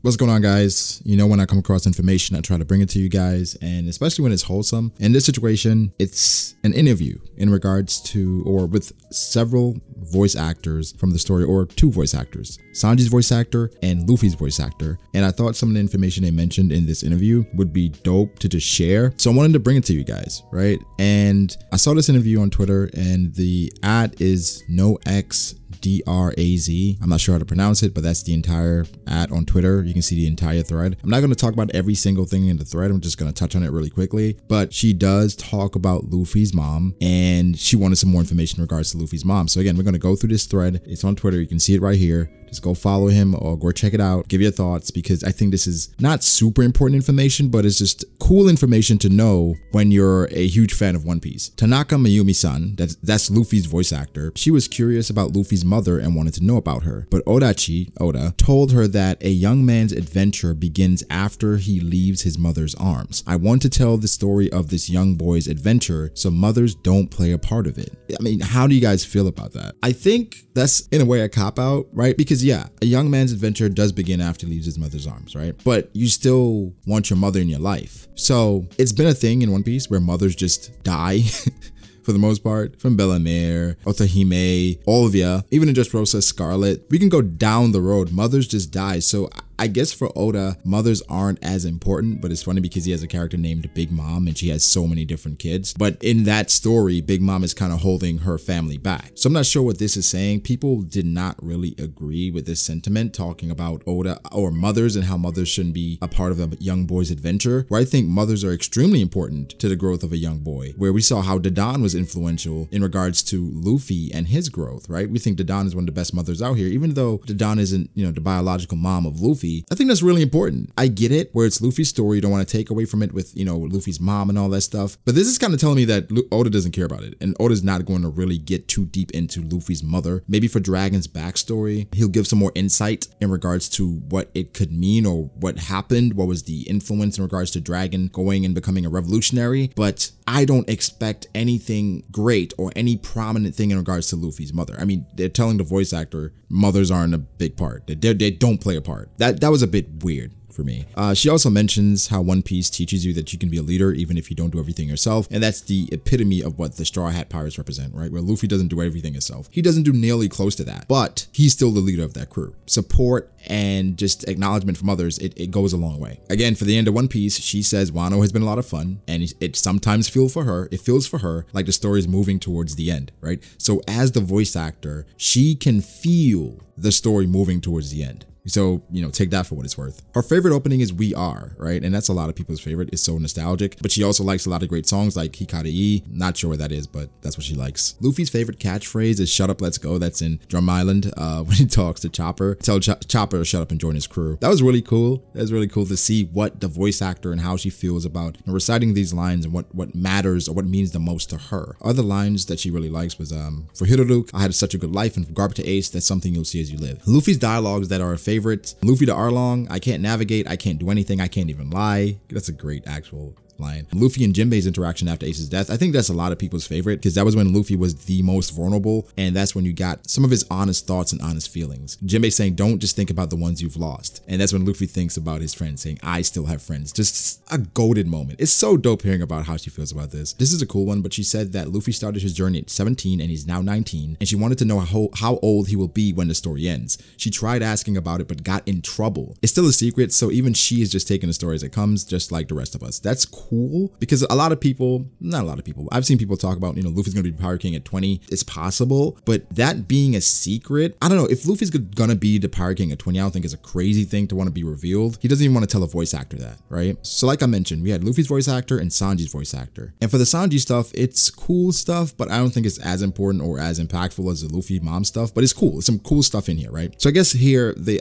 What's going on, guys? You know, when I come across information, I try to bring it to you guys, and especially when it's wholesome. In this situation, it's an interview in regards to, or with several voice actors from the story, or two voice actors, Sanji's voice actor and Luffy's voice actor. And I thought some of the information they mentioned in this interview would be dope to just share. So I wanted to bring it to you guys, right? And I saw this interview on Twitter, and the ad is NoXDraz. I'm not sure how to pronounce it, but that's the entire ad on Twitter. You can see the entire thread. I'm not going to talk about every single thing in the thread. I'm just going to touch on it really quickly. But she does talk about Luffy's mom, and she wanted some more information in regards to Luffy's mom. So again, we're going to go through this thread. It's on Twitter. You can see it right here. Just go follow him or go check it out. Give your thoughts, because I think this is not super important information, but it's just cool information to know when you're a huge fan of One Piece. Tanaka Mayumi-san, that's Luffy's voice actor, she was curious about Luffy's mother and wanted to know about her. But Oda told her that a young man's adventure begins after he leaves his mother's arms. I want to tell the story of this young boy's adventure so mothers don't play a part of it. I mean, how do you guys feel about that? I think that's in a way a cop-out, right? Because yeah, a young man's adventure does begin after he leaves his mother's arms, right? But you still want your mother in your life. So it's been a thing in One Piece where mothers just die for the most part, from Bellemere, Otohime, Olvia, even in Dressrosa, Scarlet. We can go down the road. Mothers just die. So I guess for Oda, mothers aren't as important, but it's funny because he has a character named Big Mom and she has so many different kids. But in that story, Big Mom is kind of holding her family back. So I'm not sure what this is saying. People did not really agree with this sentiment, talking about Oda or mothers and how mothers shouldn't be a part of a young boy's adventure, where I think mothers are extremely important to the growth of a young boy, where we saw how Dadan was influential in regards to Luffy and his growth, right? We think Dadan is one of the best mothers out here, even though Dadan isn't, you know, the biological mom of Luffy. I think that's really important. I get it, where it's Luffy's story, you don't want to take away from it with, you know, Luffy's mom and all that stuff. But this is kind of telling me that Oda doesn't care about it. And Oda's not going to really get too deep into Luffy's mother. Maybe for Dragon's backstory, he'll give some more insight in regards to what it could mean or what happened, what was the influence in regards to Dragon going and becoming a revolutionary. But I don't expect anything great or any prominent thing in regards to Luffy's mother. I mean, they're telling the voice actor mothers aren't a big part. They don't play a part. That was a bit weird for me. She also mentions how One Piece teaches you that you can be a leader even if you don't do everything yourself, and that's the epitome of what the Straw Hat Pirates represent, right? Where Luffy doesn't do everything himself. He doesn't do nearly close to that, but he's still the leader of that crew. Support and just acknowledgement from others, it goes a long way. Again, for the end of One Piece, she says Wano has been a lot of fun, and it sometimes feels for her like the story is moving towards the end, right? So as the voice actor, she can feel the story moving towards the end. So, you know, take that for what it's worth. Her favorite opening is We Are, right? And that's a lot of people's favorite. It's so nostalgic, but she also likes a lot of great songs like Hikari. Not sure what that is, but that's what she likes. Luffy's favorite catchphrase is "Shut up, let's go." That's in Drum Island when he talks to Chopper. Tell Chopper to shut up and join his crew. That was really cool. That was really cool to see what the voice actor and how she feels about reciting these lines and what matters or what means the most to her. Other lines that she really likes was for Hiroruk, "I had such a good life," and from Garp to Ace, "That's something you'll see as you live." Luffy's dialogues that are favorites: Luffy to Arlong, "I can't navigate, I can't do anything, I can't even lie." That's a great actual line. Luffy and Jinbei's interaction after Ace's death, I think that's a lot of people's favorite, because that was when Luffy was the most vulnerable, and that's when you got some of his honest thoughts and honest feelings. Jinbei saying, "Don't just think about the ones you've lost," and that's when Luffy thinks about his friends, saying, "I still have friends." Just a golden moment. It's so dope hearing about how she feels about this. This is a cool one, but she said that Luffy started his journey at 17 and he's now 19, and she wanted to know how old he will be when the story ends. She tried asking about it but got in trouble. It's still a secret, so even she is just taking the story as it comes, just like the rest of us. That's cool, because not a lot of people, I've seen people talk about, you know, Luffy's gonna be Pirate King at 20. It's possible, but that being a secret, I don't know, if Luffy's gonna be the Pirate King at 20, I don't think it's a crazy thing to want to be revealed. He doesn't even want to tell a voice actor that, right? So like I mentioned, we had Luffy's voice actor and Sanji's voice actor. And for the Sanji stuff, it's cool stuff, but I don't think it's as important or as impactful as the Luffy mom stuff, but it's cool. It's some cool stuff in here, right? So I guess here they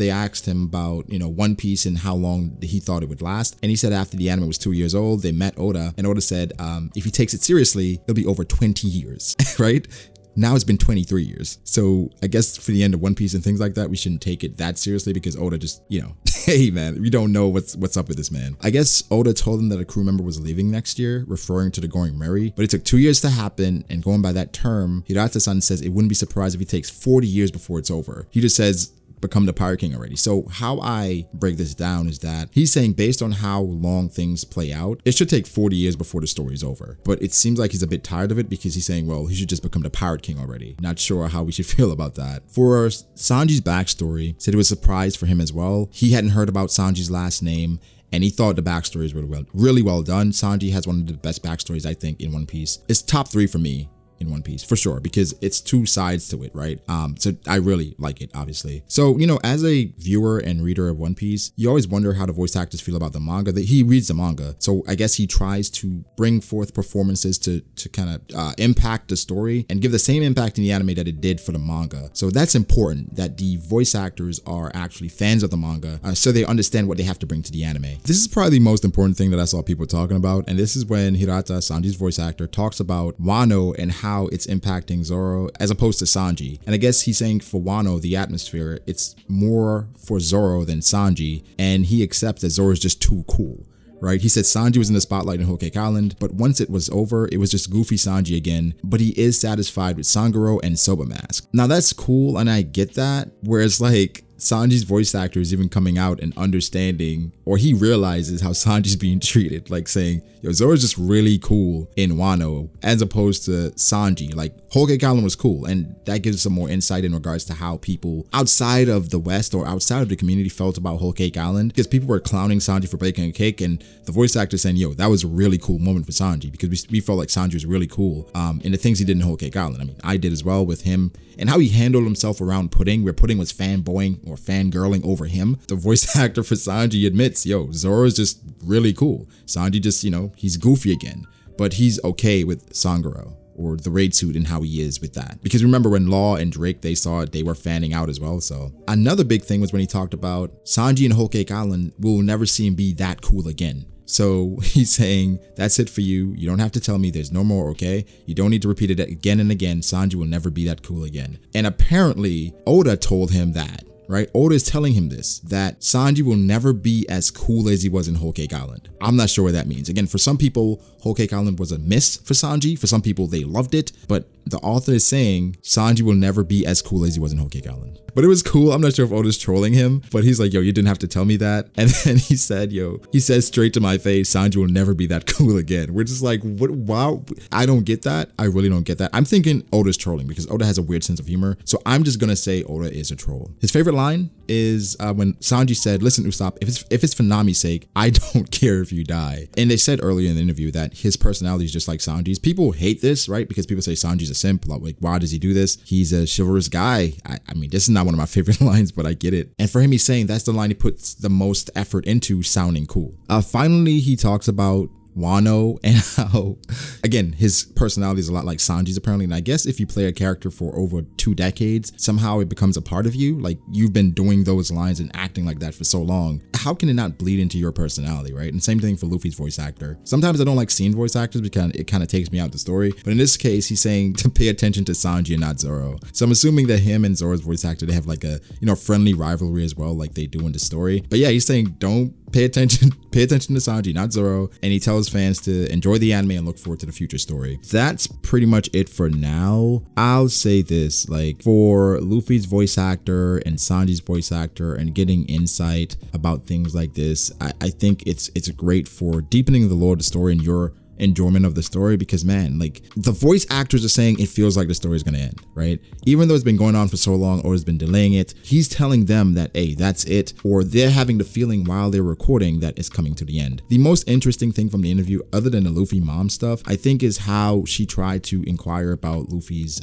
asked him about, you know, One Piece and how long he thought it would last. And he said after the anime was 2 years old, they met Oda, and Oda said if he takes it seriously, it'll be over 20 years, right? Now it's been 23 years. So I guess for the end of One Piece and things like that, we shouldn't take it that seriously, because Oda just, you know, hey man, we don't know what's up with this man. I guess Oda told him that a crew member was leaving next year, referring to the Going Merry, but it took 2 years to happen, and going by that term, Hirata-san says it wouldn't be surprised if he takes 40 years before it's over. He just says become the Pirate King already. So how I break this down is that he's saying based on how long things play out, it should take 40 years before the story is over. But it seems like he's a bit tired of it because he's saying, well, he should just become the Pirate King already. Not sure how we should feel about that. For Sanji's backstory, said it was a surprise for him as well. He hadn't heard about Sanji's last name, and he thought the backstories were really well done. Sanji has one of the best backstories, I think, in One Piece. It's top 3 for me in One Piece for sure, because it's 2 sides to it, right? So I really like it, obviously. So, you know, as a viewer and reader of One Piece, you always wonder how the voice actors feel about the manga. He reads the manga, so I guess he tries to bring forth performances to kind of impact the story and give the same impact in the anime that it did for the manga. So that's important, that the voice actors are actually fans of the manga, so they understand what they have to bring to the anime. This is probably the most important thing that I saw people talking about, and this is when Hirata, Sanji's voice actor, talks about Wano and how it's impacting Zoro as opposed to Sanji. And I guess he's saying for Wano, the atmosphere, it's more for Zoro than Sanji, and he accepts that Zoro is just too cool. Right? He said Sanji was in the spotlight in Whole Cake Island, but once it was over, it was just goofy Sanji again, but he is satisfied with Sangoku and Soba Mask. Now that's cool, and I get that, whereas like Sanji's voice actor is even coming out and understanding, or he realizes how Sanji's being treated, like saying, yo, Zoro's just really cool in Wano, as opposed to Sanji. Like, Whole Cake Island was cool, and that gives some more insight in regards to how people outside of the West or outside of the community felt about Whole Cake Island, because people were clowning Sanji for baking a cake, and the voice actor saying, yo, that was a really cool moment for Sanji, because we felt like Sanji was really cool in the things he did in Whole Cake Island. I mean, I did as well with him, and how he handled himself around Pudding, where Pudding was fanboying or fangirling over him. The voice actor for Sanji admits, yo, Zoro's just really cool. Sanji just, you know, he's goofy again, but he's okay with Sangoku or the raid suit and how he is with that. Because remember when Law and Drake, they saw it, they were fanning out as well. So another big thing was when he talked about Sanji and Whole Cake Island, we'll never see him be that cool again. So he's saying, that's it for you. You don't have to tell me, there's no more, okay? You don't need to repeat it again and again. Sanji will never be that cool again. And apparently Oda told him that, right? Oda is telling him this, that Sanji will never be as cool as he was in Whole Cake Island. I'm not sure what that means. Again, for some people, Whole Cake Island was a miss for Sanji. For some people, they loved it. But the author is saying Sanji will never be as cool as he was in Whole Cake Island. But it was cool. I'm not sure if Oda's trolling him, but he's like, yo, you didn't have to tell me that. And then he said, he said straight to my face, Sanji will never be that cool again. We're just like, what? Wow. I don't get that. I really don't get that. I'm thinking Oda's trolling because Oda has a weird sense of humor. So I'm just going to say Oda is a troll. His favorite line is when Sanji said, listen, Usopp, if it's for Nami's sake, I don't care if you die. And they said earlier in the interview that his personality is just like Sanji's. People hate this, right? Because people say Sanji's a simp. Like, why does he do this? He's a chivalrous guy. I mean, this is not one of my favorite lines, but I get it. And for him, he's saying that's the line he puts the most effort into sounding cool. Finally, he talks about Wano and how, again, his personality is a lot like Sanji's apparently. And I guess if you play a character for over 2 decades, somehow it becomes a part of you. Like, you've been doing those lines and acting like that for so long. How can it not bleed into your personality, right? And same thing for Luffy's voice actor. Sometimes I don't like seeing voice actors because it kind of takes me out the story. But in this case, he's saying to pay attention to Sanji and not Zoro. So I'm assuming that him and Zoro's voice actor, they have like a, friendly rivalry as well, like they do in the story. But yeah, he's saying don't pay attention to Sanji, not Zoro. And he tells fans to enjoy the anime and look forward to the future story. That's pretty much it for now. I'll say this, like, for Luffy's voice actor and Sanji's voice actor and getting insight about things like this, I think it's great for deepening the lore of the story and your enjoyment of the story, because man, like, the voice actors are saying it feels like the story is going to end, right? Even though it's been going on for so long or has been delaying it, he's telling them that, hey, that's it, or they're having the feeling while they're recording that it's coming to the end. The most interesting thing from the interview, other than the Luffy mom stuff, I think is how she tried to inquire about Luffy's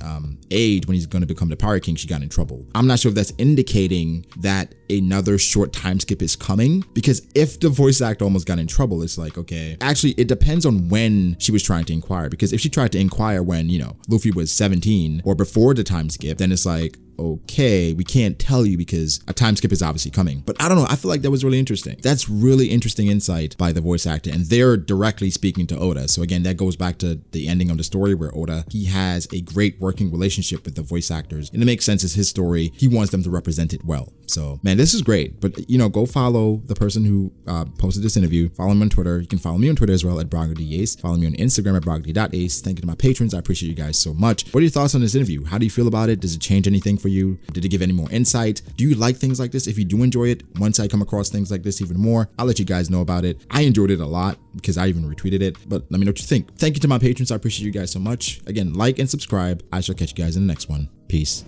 age when he's going to become the Pirate King. She got in trouble. I'm not sure if that's indicating that another short time skip is coming, because if the voice actor almost got in trouble, it's like, okay, actually it depends on when she was trying to inquire, because if she tried to inquire when, Luffy was 17 or before the time skip, then it's like, okay, we can't tell you because a time skip is obviously coming. But I don't know, I feel like that was really interesting. That's really interesting insight by the voice actor, and they're directly speaking to Oda. So again, that goes back to the ending of the story where Oda, he has a great working relationship with the voice actors, and it makes sense. It's his story. He wants them to represent it well. So man, this is great. But go follow the person who posted this interview. Follow him on Twitter. You can follow me on Twitter as well at BrogDAce. Follow me on Instagram at BrogD.Ace. Thank you to my patrons. I appreciate you guys so much. What are your thoughts on this interview? How do you feel about it? Does it change anything for for you? Did it give any more insight? Do you like things like this? If you do enjoy it, once I come across things like this even more, I'll let you guys know about it. I enjoyed it a lot because I even retweeted it, but let me know what you think. Thank you to my patrons. I appreciate you guys so much. Again, like and subscribe. I shall catch you guys in the next one. Peace.